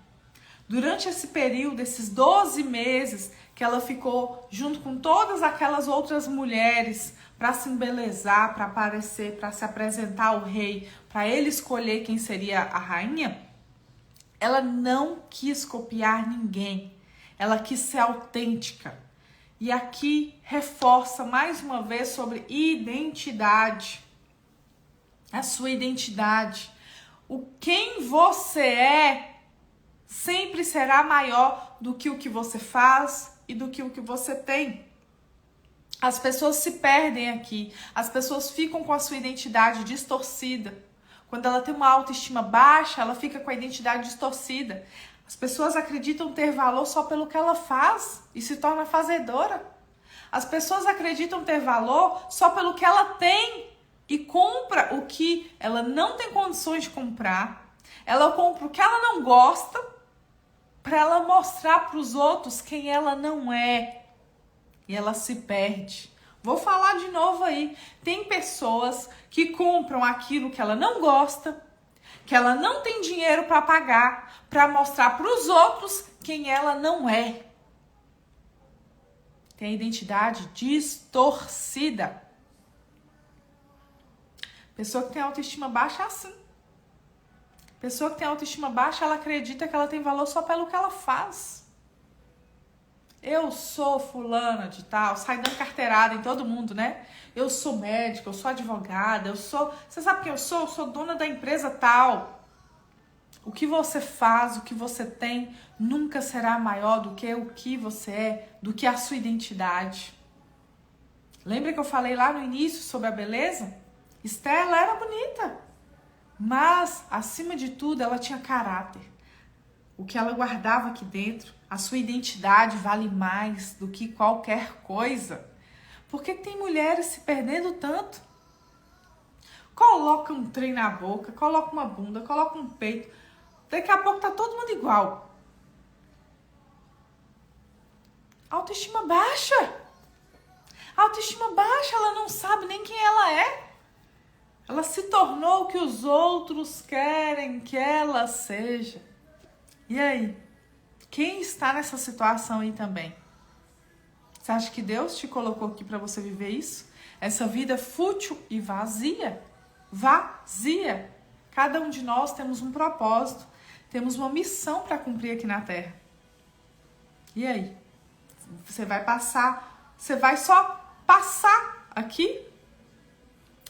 Durante esse período, esses 12 meses que ela ficou junto com todas aquelas outras mulheres para se embelezar, para aparecer, para se apresentar ao rei, para ele escolher quem seria a rainha, ela não quis copiar ninguém. Ela quis ser autêntica. E aqui reforça mais uma vez sobre identidade. A sua identidade. Quem você é sempre será maior do que o que você faz e do que o que você tem. As pessoas se perdem aqui. As pessoas ficam com a sua identidade distorcida. Quando ela tem uma autoestima baixa, ela fica com a identidade distorcida. As pessoas acreditam ter valor só pelo que ela faz e se torna fazedora. As pessoas acreditam ter valor só pelo que ela tem e compra o que ela não tem condições de comprar. Ela compra o que ela não gosta para ela mostrar para os outros quem ela não é. E ela se perde. Vou falar de novo aí. Tem pessoas que compram aquilo que ela não gosta, que ela não tem dinheiro para pagar, para mostrar para os outros quem ela não é. Tem a identidade distorcida. Pessoa que tem autoestima baixa é assim. Pessoa que tem autoestima baixa, ela acredita que ela tem valor só pelo que ela faz. Eu sou fulana de tal, sai dando carteirada em todo mundo, né? Eu sou médica, eu sou advogada, Você sabe quem eu sou? Eu sou dona da empresa tal. O que você faz, o que você tem, nunca será maior do que o que você é, do que a sua identidade. Lembra que eu falei lá no início sobre a beleza? Esther, ela era bonita, mas, acima de tudo, ela tinha caráter. O que ela guardava aqui dentro, a sua identidade vale mais do que qualquer coisa. Por que tem mulheres se perdendo tanto? Coloca um trem na boca, coloca uma bunda, coloca um peito. Daqui a pouco tá todo mundo igual. Autoestima baixa. Autoestima baixa, ela não sabe nem quem ela é. Ela se tornou o que os outros querem que ela seja. E aí? Quem está nessa situação aí também? Você acha que Deus te colocou aqui para você viver isso? Essa vida fútil e vazia? Vazia. Cada um de nós temos um propósito, temos uma missão para cumprir aqui na Terra. E aí? Você vai só passar aqui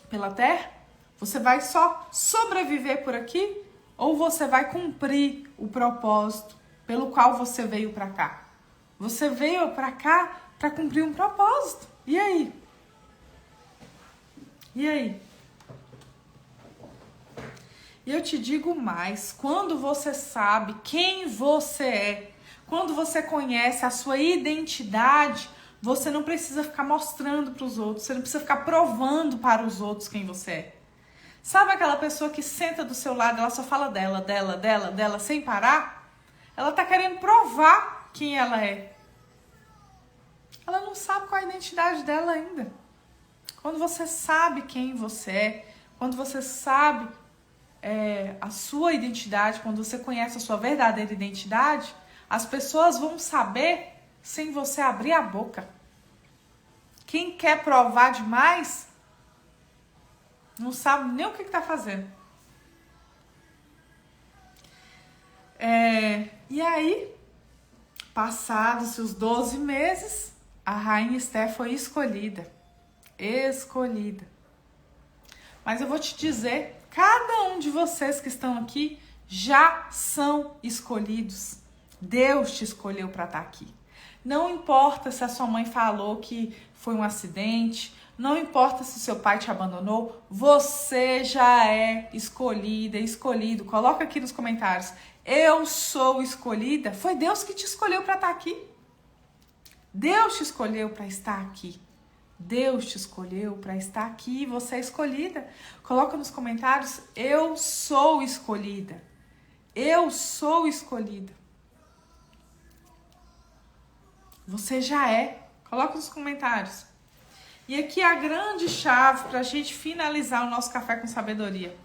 pela Terra? Você vai só sobreviver por aqui? Ou você vai cumprir o propósito pelo qual você veio para cá? Você veio para cá para cumprir um propósito. E aí? E aí? E eu te digo mais, quando você sabe quem você é, quando você conhece a sua identidade, você não precisa ficar mostrando para os outros, você não precisa ficar provando para os outros quem você é. Sabe aquela pessoa que senta do seu lado, ela só fala dela, sem parar? Ela tá querendo provar quem ela é. Ela não sabe qual é a identidade dela ainda. Quando você sabe quem você é, quando você sabe a sua identidade, quando você conhece a sua verdadeira identidade, as pessoas vão saber sem você abrir a boca. Quem quer provar demais, não sabe nem o que está fazendo. E aí, passados os 12 meses, a rainha Esther foi escolhida. Mas eu vou te dizer, cada um de vocês que estão aqui já são escolhidos. Deus te escolheu para estar aqui. Não importa se a sua mãe falou que foi um acidente, não importa se seu pai te abandonou, você já é escolhida, escolhido. Coloca aqui nos comentários, eu sou escolhida. Foi Deus que te escolheu para estar aqui. Deus te escolheu para estar aqui. Deus te escolheu para estar aqui, você é escolhida. Coloca nos comentários, eu sou escolhida. Eu sou escolhida. Você já é. Coloca nos comentários. E aqui a grande chave para a gente finalizar o nosso Café com Sabedoria.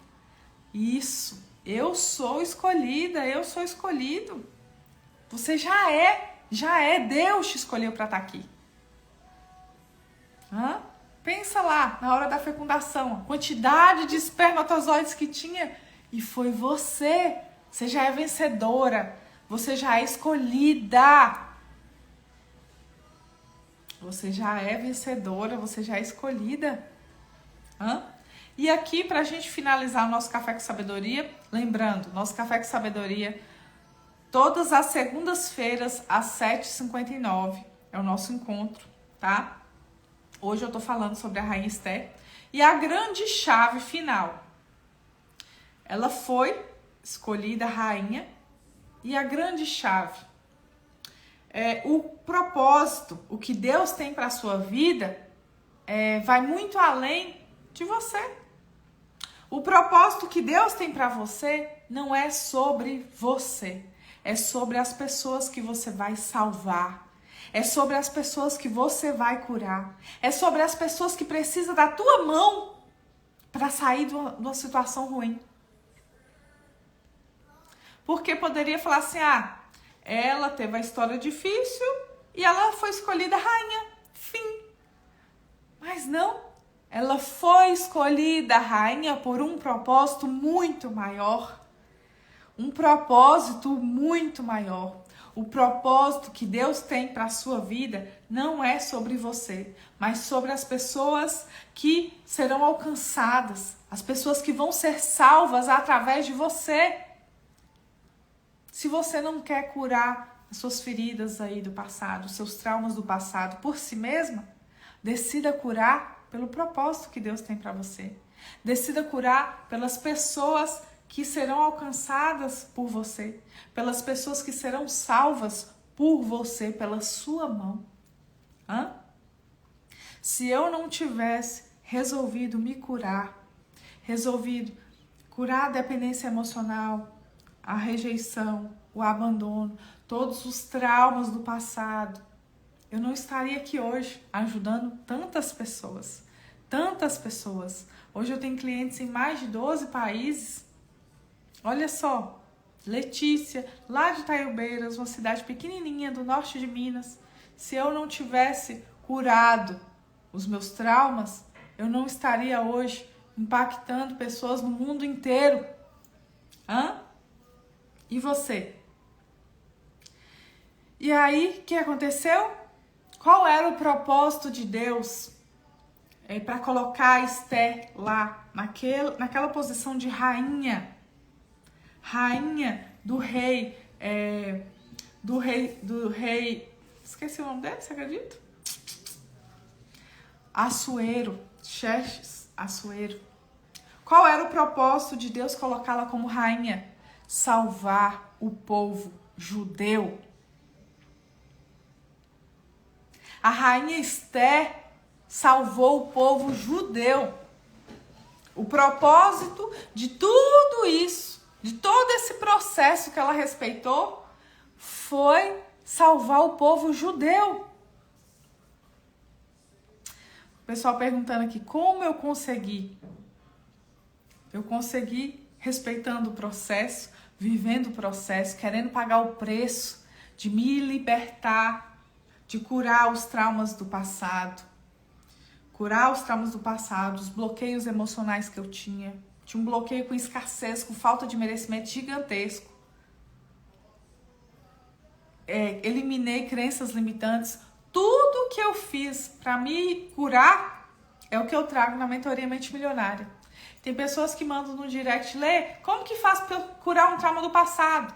Isso, eu sou escolhida, eu sou escolhido. Você já é. Deus te escolheu para estar aqui. Pensa lá, na hora da fecundação, a quantidade de espermatozoides que tinha. E foi você. Você já é vencedora. Você já é escolhida. Você já é vencedora. Você já é escolhida. E aqui, pra gente finalizar o nosso Café com Sabedoria, lembrando, nosso Café com Sabedoria, todas as segundas-feiras, às 7h59, é o nosso encontro, tá? Hoje eu tô falando sobre a rainha Esther. E a grande chave final. Ela foi escolhida rainha. E a grande chave. O propósito, o que Deus tem para a sua vida, vai muito além de você. O propósito que Deus tem para você não é sobre você. É sobre as pessoas que você vai salvar. É sobre as pessoas que você vai curar. É sobre as pessoas que precisam da tua mão para sair de uma situação ruim. Porque poderia falar assim, ela teve a história difícil e ela foi escolhida rainha. Fim. Mas não. Ela foi escolhida rainha por um propósito muito maior. Um propósito muito maior. O propósito que Deus tem para a sua vida não é sobre você, mas sobre as pessoas que serão alcançadas, as pessoas que vão ser salvas através de você. Se você não quer curar as suas feridas aí do passado, os seus traumas do passado por si mesma, decida curar pelo propósito que Deus tem para você. Decida curar pelas pessoas que serão alcançadas por você, pelas pessoas que serão salvas por você, pela sua mão. Se eu não tivesse resolvido me curar, resolvido curar a dependência emocional, a rejeição, o abandono, todos os traumas do passado, eu não estaria aqui hoje ajudando tantas pessoas. Tantas pessoas. Hoje eu tenho clientes em mais de 12 países. Olha só, Letícia, lá de Itaiobeiras, uma cidade pequenininha do norte de Minas. Se eu não tivesse curado os meus traumas, eu não estaria hoje impactando pessoas no mundo inteiro. E você? E aí, o que aconteceu? Qual era o propósito de Deus para colocar a Esther lá, naquela posição de rainha? Rainha do rei, esqueci o nome dele, você acredita? Assuero, Xerxes, Assuero. Qual era o propósito de Deus colocá-la como rainha? Salvar o povo judeu. A rainha Esther salvou o povo judeu. O propósito de tudo isso, de todo esse processo que ela respeitou, foi salvar o povo judeu. O pessoal perguntando aqui, como eu consegui? Eu consegui respeitando o processo, vivendo o processo, querendo pagar o preço de me libertar, de curar os traumas do passado. Curar os traumas do passado, os bloqueios emocionais que eu tinha. Tinha um bloqueio com escassez, com falta de merecimento gigantesco. Eliminei crenças limitantes. Tudo que eu fiz para me curar é o que eu trago na mentoria Mente Milionária. Tem pessoas que mandam no direct, Lê, como que faz para curar um trauma do passado?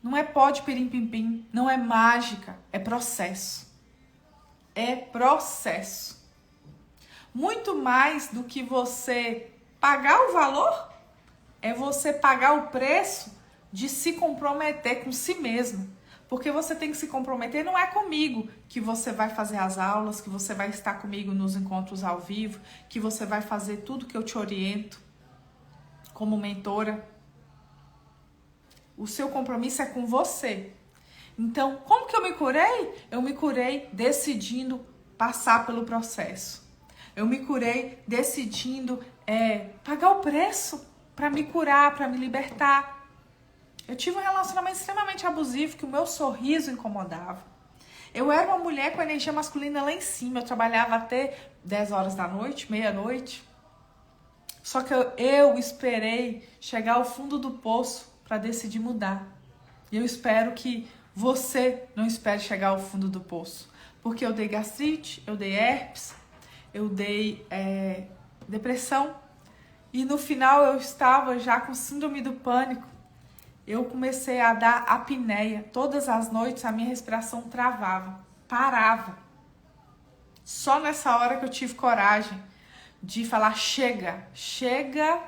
Não é pó de pirim-pim-pim, não é mágica, é processo. É processo. Muito mais do que você pagar o valor, é você pagar o preço de se comprometer com si mesmo. Porque você tem que se comprometer, não é comigo que você vai fazer as aulas, que você vai estar comigo nos encontros ao vivo, que você vai fazer tudo que eu te oriento como mentora. O seu compromisso é com você. Então, como que eu me curei? Eu me curei decidindo passar pelo processo. Eu me curei decidindo pagar o preço para me curar, para me libertar. Eu tive um relacionamento extremamente abusivo que o meu sorriso incomodava. Eu era uma mulher com energia masculina lá em cima. Eu trabalhava até 10 horas da noite, meia-noite. Só que eu esperei chegar ao fundo do poço para decidir mudar. E eu espero que você não espere chegar ao fundo do poço. Porque eu dei gastrite, eu dei herpes, eu dei depressão. E no final eu estava já com síndrome do pânico. Eu comecei a dar apneia. Todas as noites a minha respiração travava, parava. Só nessa hora que eu tive coragem de falar, chega,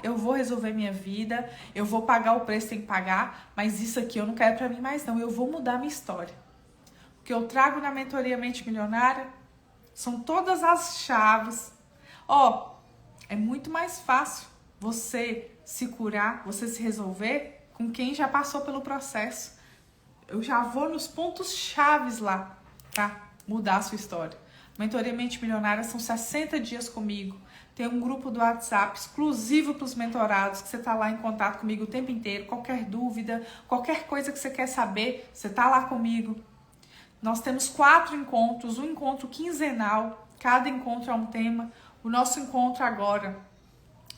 eu vou resolver minha vida, eu vou pagar o preço que tem que pagar, mas isso aqui eu não quero pra mim mais não, eu vou mudar minha história. O que eu trago na mentoria Mente Milionária são todas as chaves. É muito mais fácil você se curar, você se resolver com quem já passou pelo processo. Eu já vou nos pontos chaves lá pra mudar a sua história. Mentoria Mente Milionária são 60 dias comigo. Tem um grupo do WhatsApp exclusivo para os mentorados, que você tá lá em contato comigo o tempo inteiro. Qualquer dúvida, qualquer coisa que você quer saber, você tá lá comigo. Nós temos 4 encontros, um encontro quinzenal. Cada encontro é um tema. O nosso encontro agora,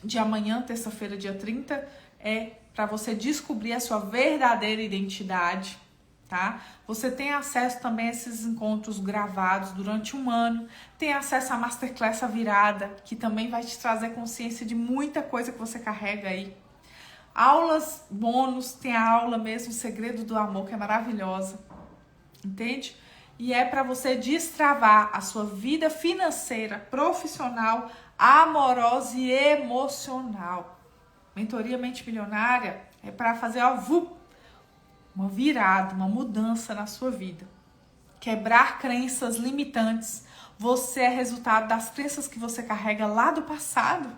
de amanhã, terça-feira, dia 30, é para você descobrir a sua verdadeira identidade, tá? Você tem acesso também a esses encontros gravados durante um ano, tem acesso à Masterclass A Virada, que também vai te trazer consciência de muita coisa que você carrega aí. Aulas bônus, tem a aula mesmo, Segredo do Amor, que é maravilhosa, entende? E é para você destravar a sua vida financeira, profissional, amorosa e emocional. Mentoria Mente Milionária é para fazer uma virada, uma mudança na sua vida. Quebrar crenças limitantes. Você é resultado das crenças que você carrega lá do passado.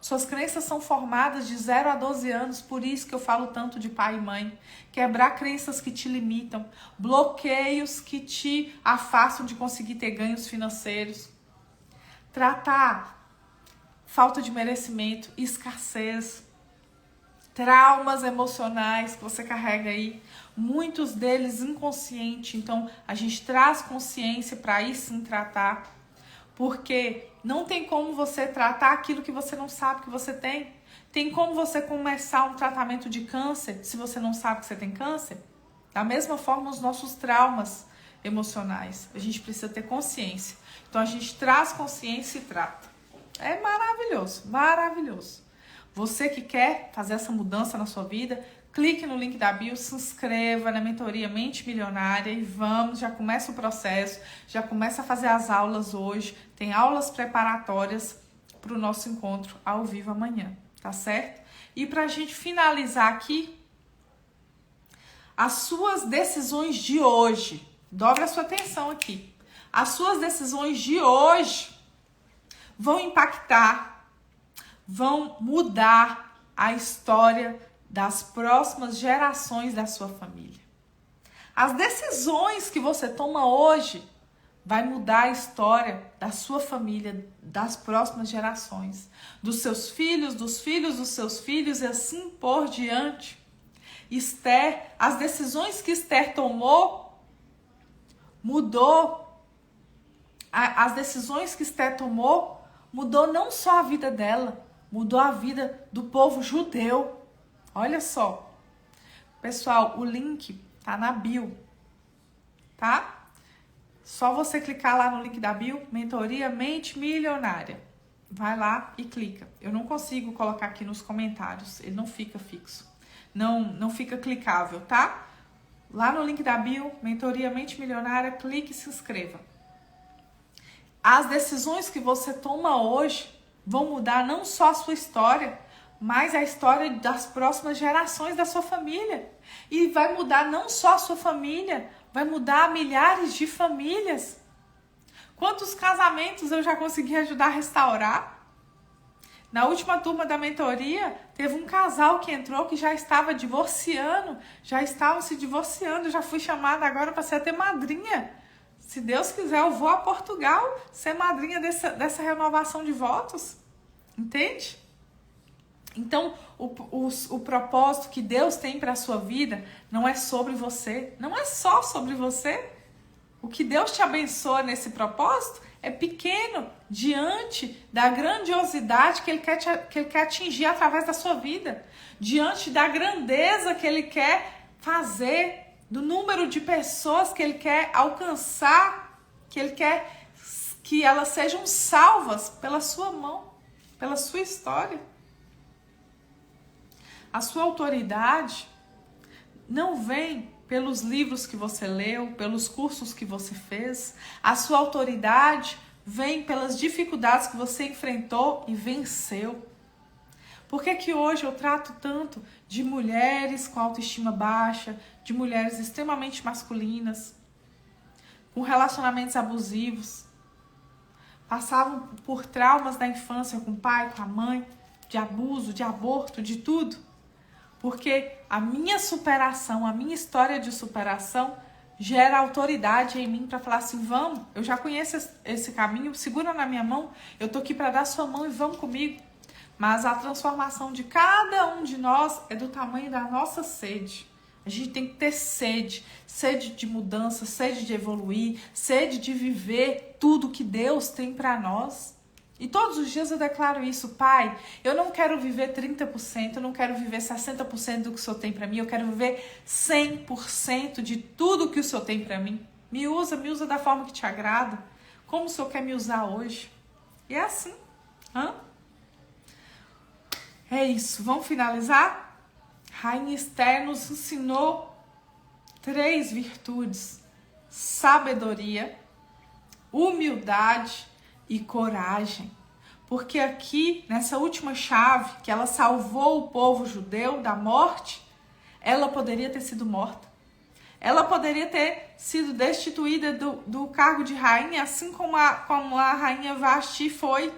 Suas crenças são formadas de 0 a 12 anos, por isso que eu falo tanto de pai e mãe. Quebrar crenças que te limitam, bloqueios que te afastam de conseguir ter ganhos financeiros. Tratar falta de merecimento, escassez, traumas emocionais que você carrega aí, muitos deles inconsciente. Então a gente traz consciência para aí sim tratar, porque não tem como você tratar aquilo que você não sabe que você tem. Tem como você começar um tratamento de câncer se você não sabe que você tem câncer? Da mesma forma, os nossos traumas emocionais, a gente precisa ter consciência. Então a gente traz consciência e trata. É maravilhoso, maravilhoso. Você que quer fazer essa mudança na sua vida, clique no link da bio, se inscreva na mentoria Mente Milionária e vamos, já começa o processo, já começa a fazer as aulas hoje. Tem aulas preparatórias para o nosso encontro ao vivo amanhã, tá certo? E para a gente finalizar aqui, as suas decisões de hoje, dobre a sua atenção aqui, as suas decisões de hoje vão impactar, vão mudar a história das próximas gerações da sua família. As decisões que você toma hoje vai mudar a história da sua família, das próximas gerações, dos seus filhos, dos filhos dos seus filhos e assim por diante. Esther, as decisões que Esther tomou, mudou. As decisões que Esther tomou, mudou não só a vida dela, mudou a vida do povo judeu. Olha só. Pessoal, o link tá na bio, tá? Só você clicar lá no link da bio, Mentoria Mente Milionária. Vai lá e clica. Eu não consigo colocar aqui nos comentários, ele não fica fixo. Não fica clicável, tá? Lá no link da bio, Mentoria Mente Milionária, clique e se inscreva. As decisões que você toma hoje vão mudar não só a sua história, mas a história das próximas gerações da sua família. E vai mudar não só a sua família, vai mudar milhares de famílias. Quantos casamentos eu já consegui ajudar a restaurar? Na última turma da mentoria, teve um casal que entrou que já estava divorciando, já estavam se divorciando, eu já fui chamada agora para ser até madrinha. Se Deus quiser, eu vou a Portugal ser madrinha dessa renovação de votos. Entende? Então, o propósito que Deus tem para a sua vida não é sobre você, não é só sobre você. O que Deus te abençoa nesse propósito é pequeno diante da grandiosidade que Ele quer atingir através da sua vida, diante da grandeza que Ele quer fazer, do número de pessoas que Ele quer alcançar, que Ele quer que elas sejam salvas pela sua mão, pela sua história. A sua autoridade não vem pelos livros que você leu, pelos cursos que você fez. A sua autoridade vem pelas dificuldades que você enfrentou e venceu. Por que que hoje eu trato tanto de mulheres com autoestima baixa, de mulheres extremamente masculinas, com relacionamentos abusivos, passavam por traumas da infância com o pai, com a mãe, de abuso, de aborto, de tudo? Porque a minha superação, a minha história de superação gera autoridade em mim para falar assim, vamos, eu já conheço esse caminho, segura na minha mão, eu tô aqui para dar sua mão e vamos comigo. Mas a transformação de cada um de nós é do tamanho da nossa sede. A gente tem que ter sede, sede de mudança, sede de evoluir, sede de viver tudo que Deus tem para nós. E todos os dias eu declaro isso, Pai, eu não quero viver 30%, eu não quero viver 60% do que o Senhor tem para mim, eu quero viver 100% de tudo que o Senhor tem para mim. Me usa da forma que te agrada, como o Senhor quer me usar hoje. E é assim. É isso, vamos finalizar? Rainha Esther nos ensinou 3 virtudes: sabedoria, humildade e coragem. Porque aqui, nessa última chave, que ela salvou o povo judeu da morte, ela poderia ter sido morta. Ela poderia ter sido destituída do cargo de rainha, assim como a rainha Vasti foi.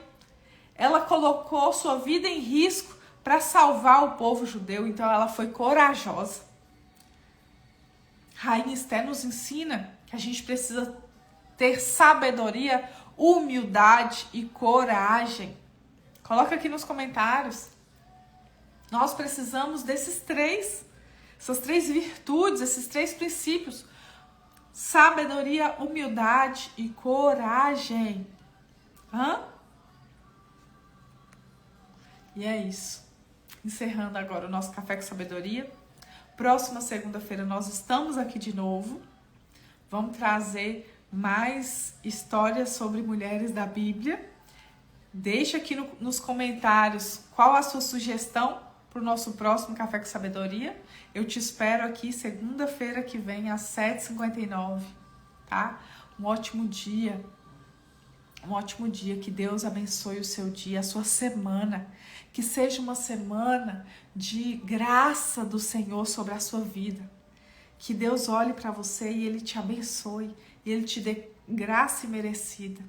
Ela colocou sua vida em risco para salvar o povo judeu, então ela foi corajosa. Rainha Esther nos ensina que a gente precisa ter sabedoria, humildade e coragem. Coloca aqui nos comentários. Nós precisamos essas 3 virtudes, esses 3 princípios: sabedoria, humildade e coragem. E é isso. Encerrando agora o nosso Café com Sabedoria. Próxima segunda-feira nós estamos aqui de novo. Vamos trazer mais histórias sobre mulheres da Bíblia. Deixa aqui nos comentários qual a sua sugestão para o nosso próximo Café com Sabedoria. Eu te espero aqui segunda-feira que vem às 7h59, tá? Um ótimo dia. Um ótimo dia. Que Deus abençoe o seu dia, a sua semana. Que seja uma semana de graça do Senhor sobre a sua vida. Que Deus olhe para você e Ele te abençoe. E Ele te dê graça imerecida.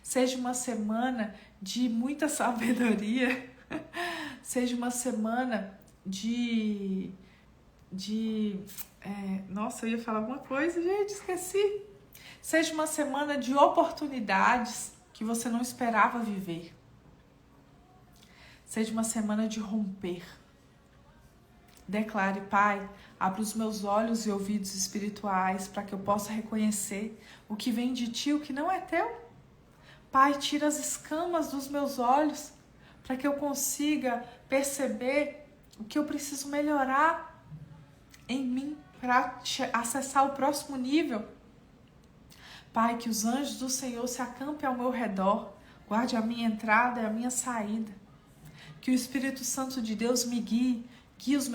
Seja uma semana de muita sabedoria. Seja uma semana nossa, eu ia falar alguma coisa, gente, esqueci. Seja uma semana de oportunidades que você não esperava viver. Seja uma semana de romper. Declare, Pai, abre os meus olhos e ouvidos espirituais para que eu possa reconhecer o que vem de Ti e o que não é Teu. Pai, tira as escamas dos meus olhos para que eu consiga perceber o que eu preciso melhorar em mim para acessar o próximo nível. Pai, que os anjos do Senhor se acampem ao meu redor, guarde a minha entrada e a minha saída. Que o Espírito Santo de Deus me guie os meus